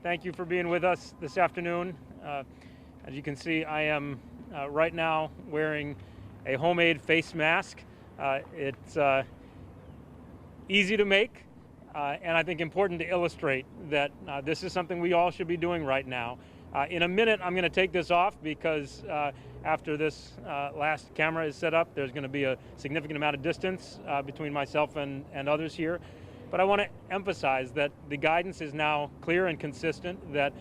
Thank you for being with us this afternoon. As you can see, I am right now wearing a homemade face mask. It's easy to make, and I think important to illustrate that this is something we all should be doing right now. In a minute, I'm going to take this off because after this last camera is set up, there's going to be a significant amount of distance between myself and others here. But I want to emphasize that the guidance is now clear and consistent that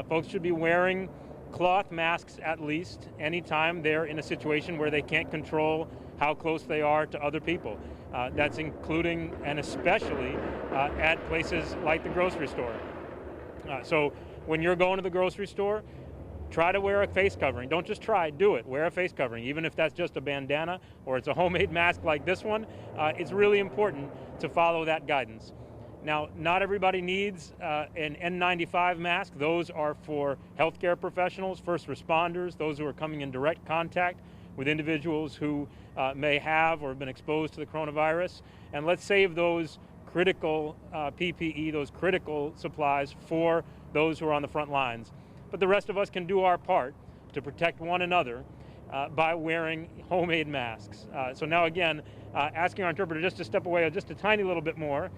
folks should be wearing cloth masks at least anytime they're in a situation where they can't control how close they are to other people. That's including and especially at places like the grocery store. So when you're going to the grocery store, try to wear a face covering. Don't just try, do it. Wear a face covering, even if that's just a bandana or it's a homemade mask like this one. It's really important to follow that guidance. Now, not everybody needs an N95 mask. Those are for healthcare professionals, first responders, those who are coming in direct contact with individuals who may have or have been exposed to the coronavirus. And let's save those critical PPE, those critical supplies for those who are on the front lines. But the rest of us can do our part to protect one another by wearing homemade masks. So now again, asking our interpreter just to step away just a tiny little bit more.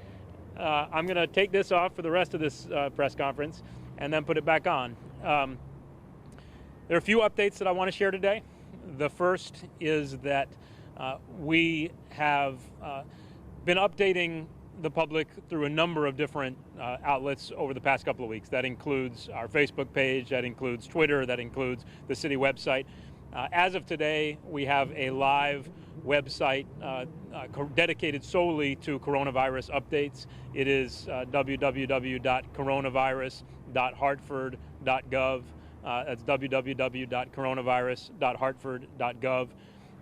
I'm going to take this off for the rest of this press conference and then put it back on. There are a few updates that I want to share today. The first is that we have been updating the public through a number of different outlets over the past couple of weeks. That includes our Facebook page, that includes Twitter, that includes the city website. As of today, we have a live website dedicated solely to coronavirus updates. It is www.coronavirus.hartford.gov. That's www.coronavirus.hartford.gov.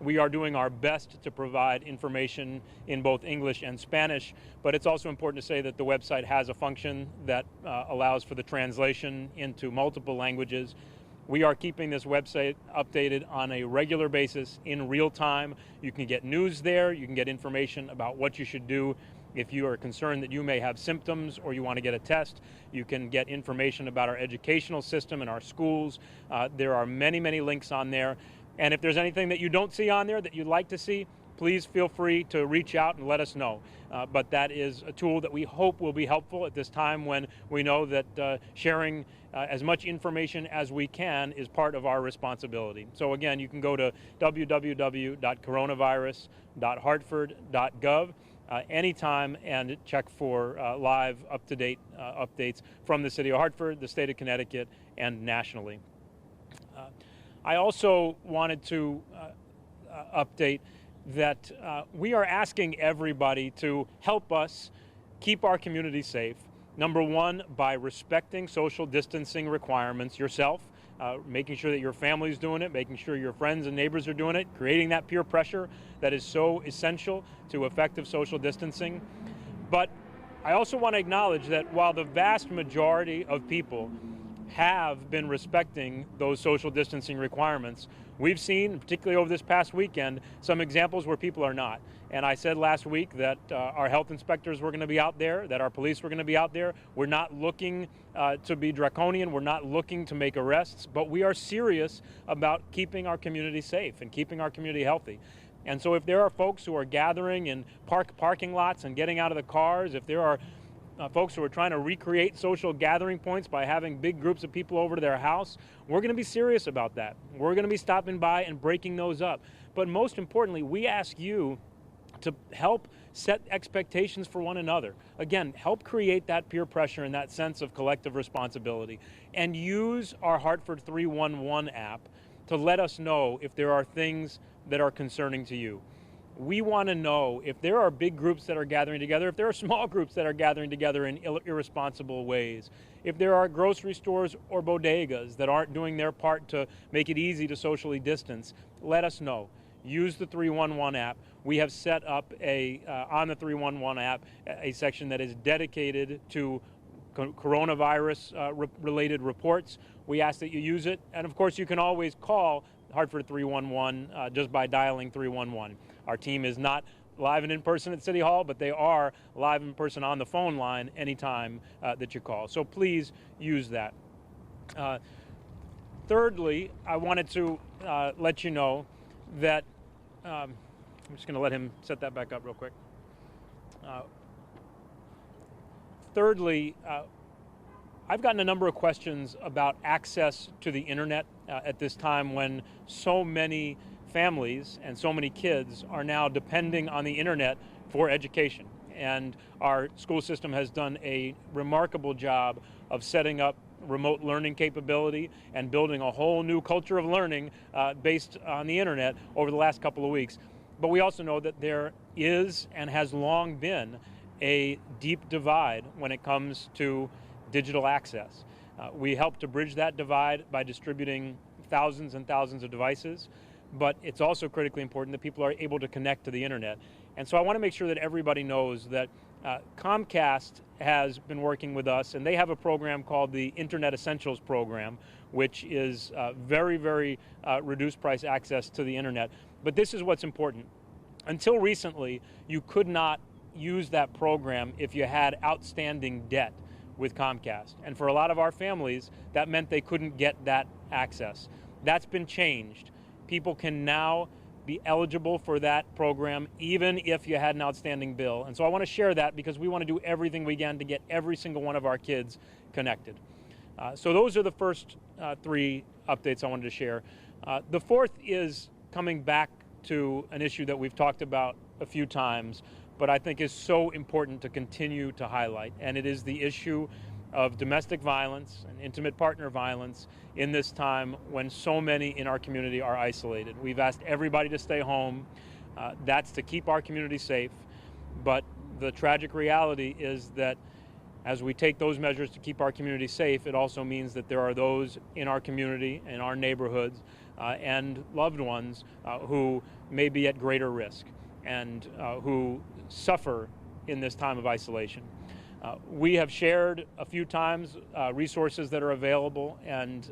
We are doing our best to provide information in both English and Spanish, but it's also important to say that the website has a function that allows for the translation into multiple languages. We are keeping this website updated on a regular basis in real time. You can get news there, you can get information about what you should do if you are concerned that you may have symptoms or you want to get a test. You can get information about our educational system and our schools. There are many, many links on there. And if there's anything that you don't see on there that you'd like to see, please feel free to reach out and let us know. But that is a tool that we hope will be helpful at this time when we know that sharing as much information as we can is part of our responsibility. So again, you can go to www.coronavirus.hartford.gov anytime and check for live, up-to-date updates from the City of Hartford, the state of Connecticut, and nationally. I also wanted to update that we are asking everybody to help us keep our community safe. Number one, by respecting social distancing requirements yourself, making sure that your family's doing it, making sure your friends and neighbors are doing it, creating that peer pressure that is so essential to effective social distancing. But I also want to acknowledge that while the vast majority of people have been respecting those social distancing requirements, we've seen, particularly over this past weekend, some examples where people are not. And I said last week that our health inspectors were going to be out there, that our police were going to be out there. We're not looking to be draconian. We're not looking to make arrests, but we are serious about keeping our community safe and keeping our community healthy. And so if there are folks who are gathering in parking lots and getting out of the cars, if there are folks who are trying to recreate social gathering points by having big groups of people over to their house, we're going to be serious about that. We're going to be stopping by and breaking those up. But most importantly, we ask you to help set expectations for one another. Again, help create that peer pressure and that sense of collective responsibility. And use our Hartford 311 app to let us know if there are things that are concerning to you. We want to know if there are big groups that are gathering together, if there are small groups that are gathering together in irresponsible ways, if there are grocery stores or bodegas that aren't doing their part to make it easy to socially distance, let us know. Use the 311 app. We have set up on the 311 app a section that is dedicated to coronavirus related reports. We ask that you use it. And of course, you can always call Hartford 311 just by dialing 311. Our team is not live and in person at City Hall, but they are live in person on the phone line anytime that you call. So please use that. Thirdly, I wanted to let you know that, I'm just going to let him set that back up real quick. Thirdly, I've gotten a number of questions about access to the internet at this time when so many families and so many kids are now depending on the internet for education. And our school system has done a remarkable job of setting up remote learning capability and building a whole new culture of learning based on the internet over the last couple of weeks. But we also know that there is and has long been a deep divide when it comes to digital access. We help to bridge that divide by distributing thousands and thousands of devices, but it's also critically important that people are able to connect to the internet. And so I want to make sure that everybody knows that Comcast has been working with us, and they have a program called the Internet Essentials Program, which is very, very reduced price access to the internet. But this is what's important. Until recently, you could not use that program if you had outstanding debt with Comcast. And for a lot of our families, that meant they couldn't get that access. That's been changed. People can now be eligible for that program even if you had an outstanding bill. And so I want to share that because we want to do everything we can to get every single one of our kids connected. So those are the first three updates I wanted to share. The fourth is coming back to an issue that we've talked about a few times, but I think is so important to continue to highlight, and it is the issue of domestic violence and intimate partner violence in this time when so many in our community are isolated. We've asked everybody to stay home. That's to keep our community safe, but the tragic reality is that as we take those measures to keep our community safe, it also means that there are those in our community, in our neighborhoods, and loved ones who may be at greater risk and who suffer in this time of isolation. We have shared a few times resources that are available and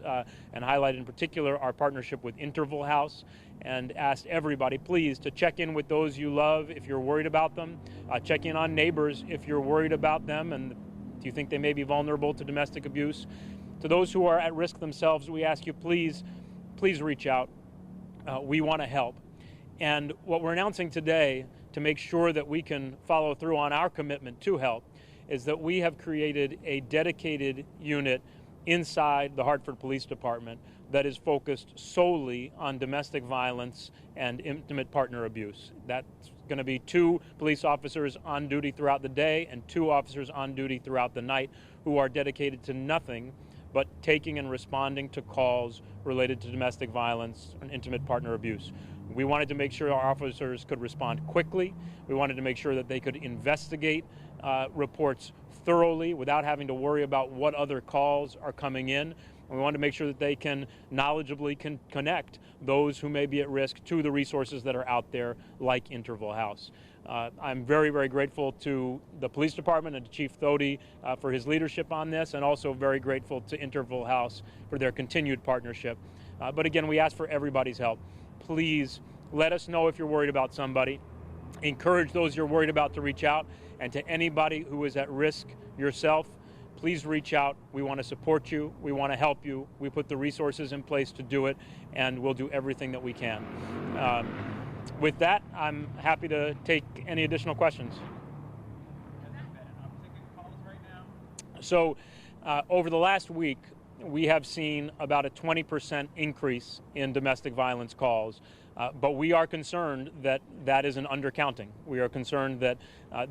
highlighted in particular our partnership with Interval House, and asked everybody please to check in with those you love if you're worried about them, check in on neighbors if you're worried about them and do you think they may be vulnerable to domestic abuse. To those who are at risk themselves, we ask you please reach out. We want to help. And what we're announcing today to make sure that we can follow through on our commitment to help is that we have created a dedicated unit inside the Hartford Police Department that is focused solely on domestic violence and intimate partner abuse. That's going to be 2 police officers on duty throughout the day and 2 officers on duty throughout the night who are dedicated to nothing but taking and responding to calls related to domestic violence and intimate partner abuse. We wanted to make sure our officers could respond quickly. We wanted to make sure that they could investigate reports thoroughly without having to worry about what other calls are coming in. And we wanted to make sure that they can knowledgeably connect those who may be at risk to the resources that are out there like Interval House. I'm very, very grateful to the police department and to Chief Thody for his leadership on this, and also very grateful to Interval House for their continued partnership. But again, we ask for everybody's help. Please let us know if you're worried about somebody. Encourage those you're worried about to reach out. And to anybody who is at risk yourself, please reach out. We want to support you. We want to help you. We put the resources in place to do it, and we'll do everything that we can. With that, I'm happy to take any additional questions. So over the last week, we have seen about a 20% increase in domestic violence calls, but we are concerned that that is an undercounting. We are concerned that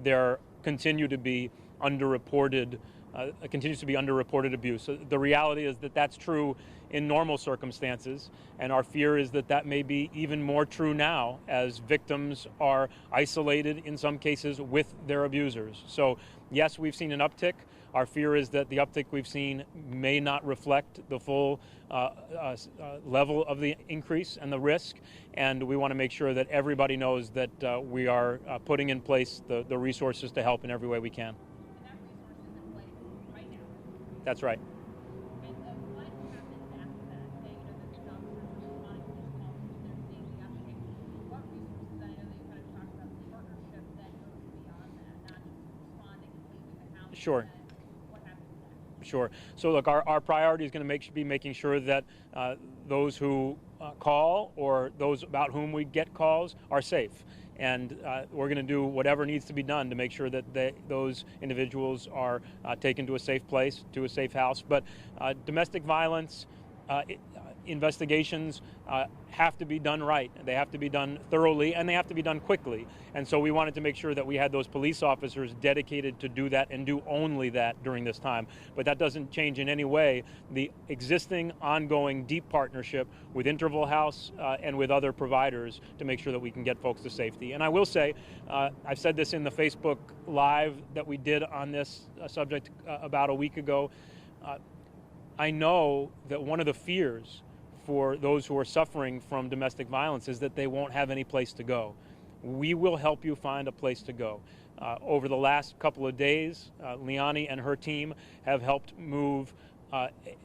there continues to be underreported abuse. So the reality is that that's true in normal circumstances, and our fear is that that may be even more true now as victims are isolated in some cases with their abusers. So yes, we've seen an uptick. Our fear is that the uptick we've seen may not reflect the full level of the increase and the risk, and we want to make sure that everybody knows that we are putting in place the resources to help in every way we can. And that resource is in place right now. That's right. And what happens after that? Say, that these officers are responding to these calls, they're seeing the uptick. What resources? I know that you kind of talked about the partnership Sure. And what happens next? Sure. So look, our priority is going to be making sure that those who call or those about whom we get calls are safe. And we're going to do whatever needs to be done to make sure that those individuals are taken to a safe place, to a safe house. But domestic violence investigations have to be done right. They have to be done thoroughly, and they have to be done quickly. And so we wanted to make sure that we had those police officers dedicated to do that and do only that during this time. But that doesn't change in any way the existing, ongoing, deep partnership with Interval House and with other providers to make sure that we can get folks to safety. And I will say, I've said this in the Facebook Live that we did on this subject about a week ago. I know that one of the fears for those who are suffering from domestic violence is that they won't have any place to go. We will help you find a place to go. Over the last couple of days, Liani and her team have helped move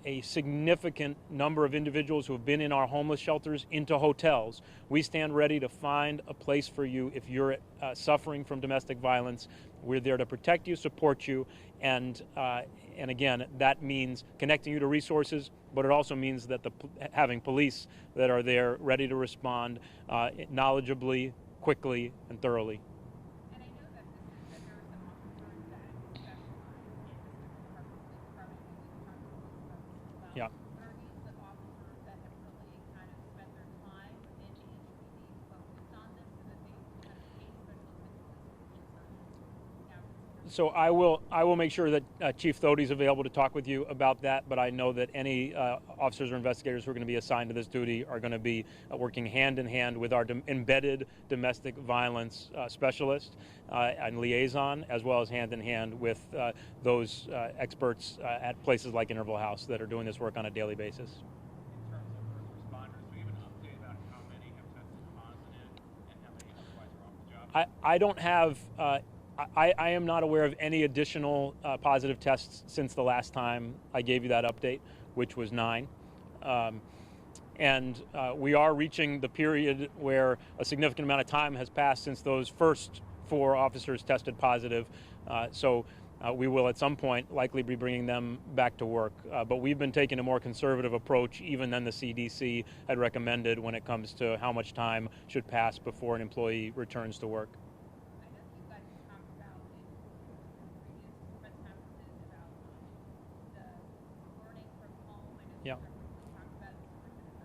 a significant number of individuals who have been in our homeless shelters into hotels. We stand ready to find a place for you if you're suffering from domestic violence. We're there to protect you, support you, and again, that means connecting you to resources, but it also means that having police that are there ready to respond knowledgeably, quickly, and thoroughly. And I know that there are some officers that specialize in this department about. Yeah. But are these the officers that have really kind of spent their time in HPD focused on this so that they kind of pay special attention? So I will make sure that Chief Thody is available to talk with you about that, but I know that any officers or investigators who are going to be assigned to this duty are going to be working hand in hand with our embedded domestic violence specialist and liaison, as well as hand in hand with those experts at places like Interval House that are doing this work on a daily basis. In terms of first responders, do you have an update about how many have tested positive and how many otherwise are off the job? I don't have. I am not aware of any additional positive tests since the last time I gave you that update, which was 9. And we are reaching the period where a significant amount of time has passed since those first 4 officers tested positive. So we will at some point likely be bringing them back to work. But we've been taking a more conservative approach even than the CDC had recommended when it comes to how much time should pass before an employee returns to work. I know you guys have talked about in previous press conferences about the learning from home. I know Yeah. you talked about it here, but can you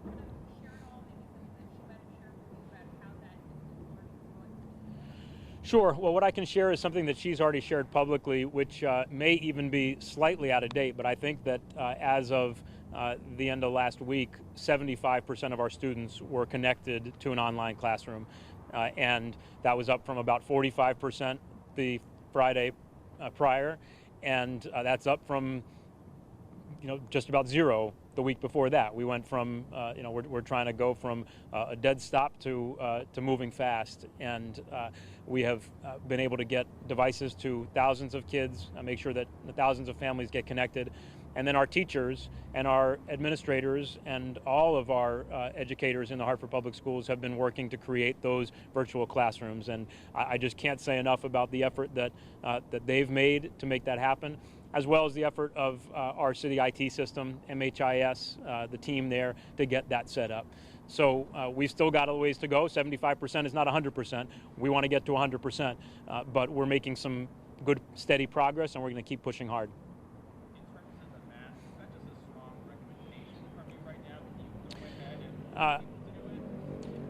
kind of share it all? Maybe something that she might have shared with you about how that distance learning is going? Sure. Well, what I can share is something that she's already shared publicly, which may even be slightly out of date, but I think that as of the end of last week, 75% of our students were connected to an online classroom. And that was up from about 45% the Friday prior. And that's up from, just about 0 the week before that. We went from, we're trying to go from a dead stop to moving fast. And we have been able to get devices to thousands of kids, make sure that thousands of families get connected. And then our teachers and our administrators and all of our educators in the Hartford Public Schools have been working to create those virtual classrooms. And I just can't say enough about the effort that they've made to make that happen, as well as the effort of our city IT system, MHIS, the team there, to get that set up. So we've still got a ways to go. 75% is not 100%. We want to get to 100%, but we're making some good, steady progress, and we're going to keep pushing hard.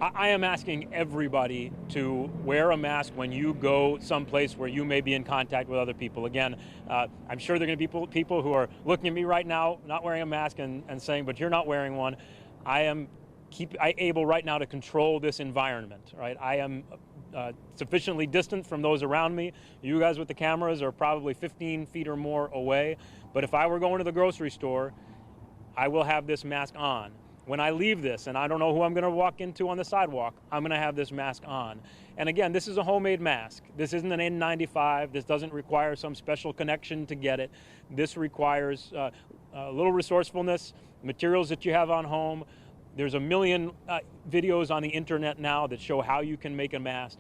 I am asking everybody to wear a mask when you go someplace where you may be in contact with other people. Again, I'm sure there are going to be people who are looking at me right now, not wearing a mask and saying, but you're not wearing one. I am able right now to control this environment, right? I am sufficiently distant from those around me. You guys with the cameras are probably 15 feet or more away. But if I were going to the grocery store, I will have this mask on. When I leave this, and I don't know who I'm going to walk into on the sidewalk, I'm going to have this mask on. And again, this is a homemade mask. This isn't an N95. This doesn't require some special connection to get it. This requires a little resourcefulness, materials that you have on home. There's a million videos on the internet now that show how you can make a mask.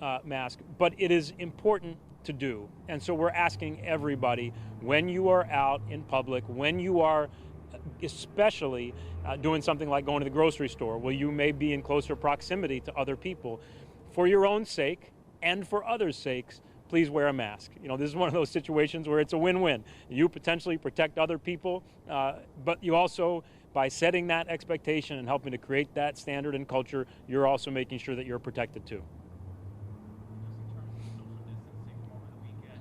But it is important to do. And so we're asking everybody, when you are out in public, when you are especially doing something like going to the grocery store, where you may be in closer proximity to other people, for your own sake and for others' sakes, please wear a mask. You know, this is one of those situations where it's a win-win. You potentially protect other people, but you also, by setting that expectation and helping to create that standard and culture, you're also making sure that you're protected too. Just in terms of social distancing over the weekend,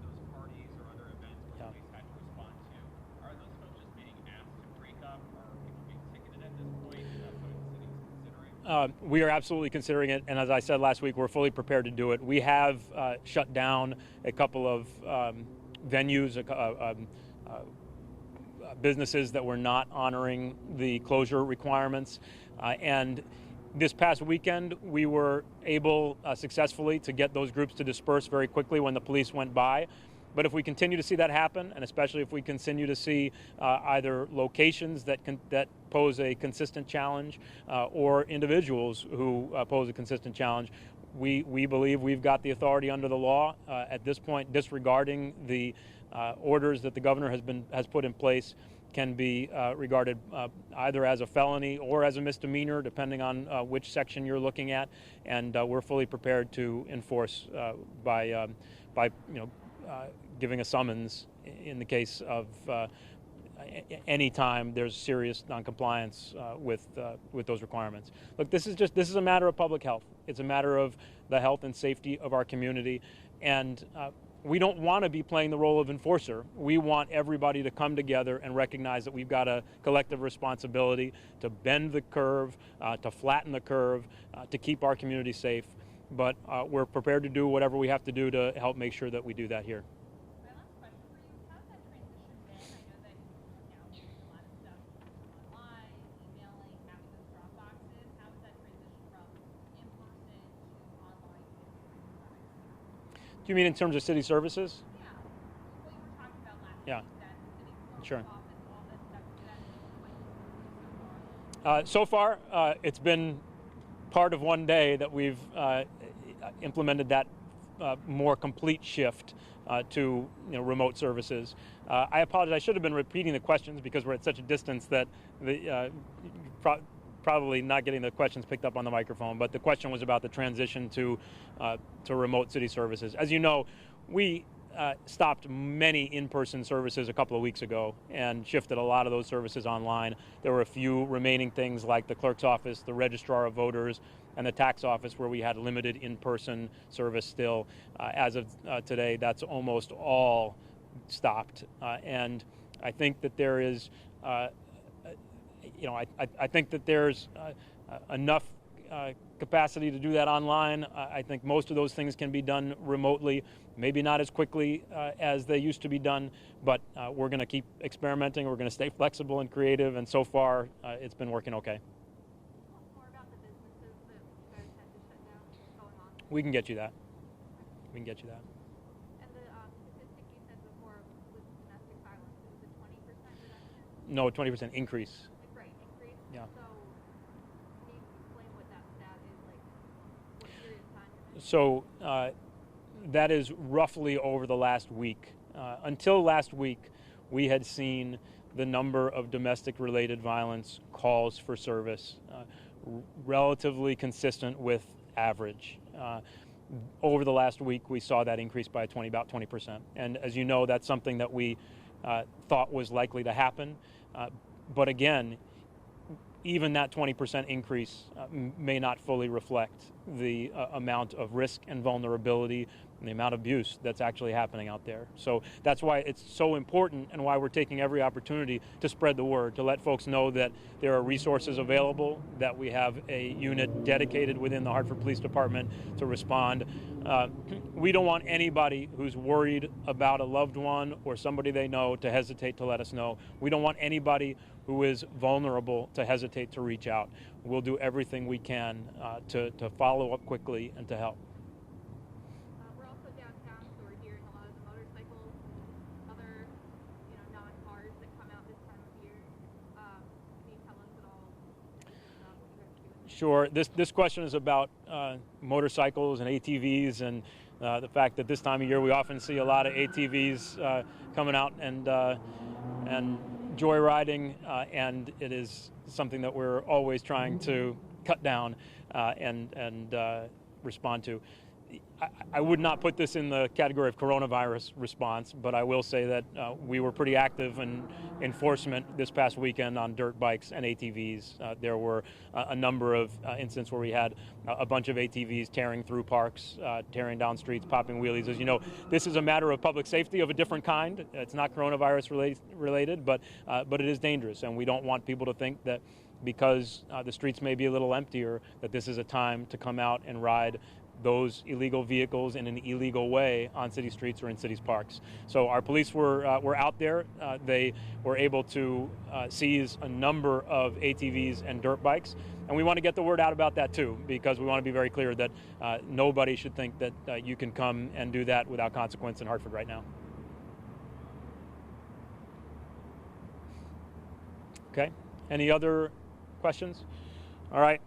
those parties or other events where police had to respond to, are those folks just being asked to break up, or are people being ticketed at this point? Is that something the city's considering? We are absolutely considering it, and as I said last week, we're fully prepared to do it. We have shut down a couple of venues, businesses that were not honoring the closure requirements, and this past weekend we were able successfully to get those groups to disperse very quickly when the police went by. But if we continue to see that happen, and especially if we continue to see either locations that pose a consistent challenge or individuals who pose a consistent challenge, we believe we've got the authority under the law at this point. Disregarding the orders that the governor has put in place can be regarded either as a felony or as a misdemeanor, depending on which section you're looking at. And we're fully prepared to enforce by giving a summons in the case of any time there's serious noncompliance with those requirements. Look, this is a matter of public health. It's a matter of the health and safety of our community, and we don't want to be playing the role of enforcer. We want everybody to come together and recognize that we've got a collective responsibility to bend the curve, to flatten the curve, to keep our community safe. But we're prepared to do whatever we have to do to help make sure that we do that here. My last question for you, how's that transition been? I know that now a lot of stuff online, emailing, having those drop boxes. How is that transition from in-person to online? Do you mean in terms of city services? Yeah, what you were talking about last Yeah. week, that city clerk's Sure. office, all that stuff, is that what So far, it's been part of one day that we've implemented that more complete shift to remote services. I apologize. I should have been repeating the questions because we're at such a distance that probably not getting the questions picked up on the microphone. But the question was about the transition to remote city services. As you know, we stopped many in-person services a couple of weeks ago and shifted a lot of those services online. There were a few remaining things like the clerk's office, the registrar of voters, and the tax office where we had limited in-person service still. As of today, that's almost all stopped. And I think that there is, I think that there's enough capacity to do that online. I think most of those things can be done remotely, maybe not as quickly as they used to be done, but we're going to keep experimenting. We're going to stay flexible and creative, and so far it's been working okay. more about the businesses that you guys had to shut down going on? We can get you that. We can get you that. And the statistic you said before with domestic violence, it was a 20% reduction? No, 20% increase. Right, increase? Yeah. So can you explain what that stat is, like what period of time you're in? So that is roughly over the last week. Until last week, we had seen the number of domestic-related violence calls for service relatively consistent with average. Over the last week, we saw that increase by about 20%. And as you know, that's something that we thought was likely to happen. But again, even that 20% increase may not fully reflect the amount of risk and vulnerability and the amount of abuse that's actually happening out there. So that's why it's so important and why we're taking every opportunity to spread the word, to let folks know that there are resources available, that we have a unit dedicated within the Hartford Police Department to respond. We don't want anybody who's worried about a loved one or somebody they know to hesitate to let us know. We don't want anybody who is vulnerable to hesitate to reach out. We'll do everything we can to follow up quickly and to help. We're also downtown, so we're hearing a lot of the motorcycles, other, non-cars that come out this time of year. Can you tell us at all anything about what you guys are doing? Sure. This question is about motorcycles and ATVs, and the fact that this time of year we often see a lot of ATVs coming out and joyriding, and it is something that we're always trying to cut down and respond to. I would not put this in the category of coronavirus response, but I will say that we were pretty active in enforcement this past weekend on dirt bikes and ATVs. There were a number of incidents where we had a bunch of ATVs tearing through parks, tearing down streets, popping wheelies. As you know, this is a matter of public safety of a different kind. It's not coronavirus related, but it is dangerous, and we don't want people to think that because the streets may be a little emptier, that this is a time to come out and ride those illegal vehicles in an illegal way on city streets or in cities' parks. So our police were out there. They were able to seize a number of ATVs and dirt bikes. And we want to get the word out about that too, because we want to be very clear that nobody should think that you can come and do that without consequence in Hartford right now. Okay, any other questions? All right.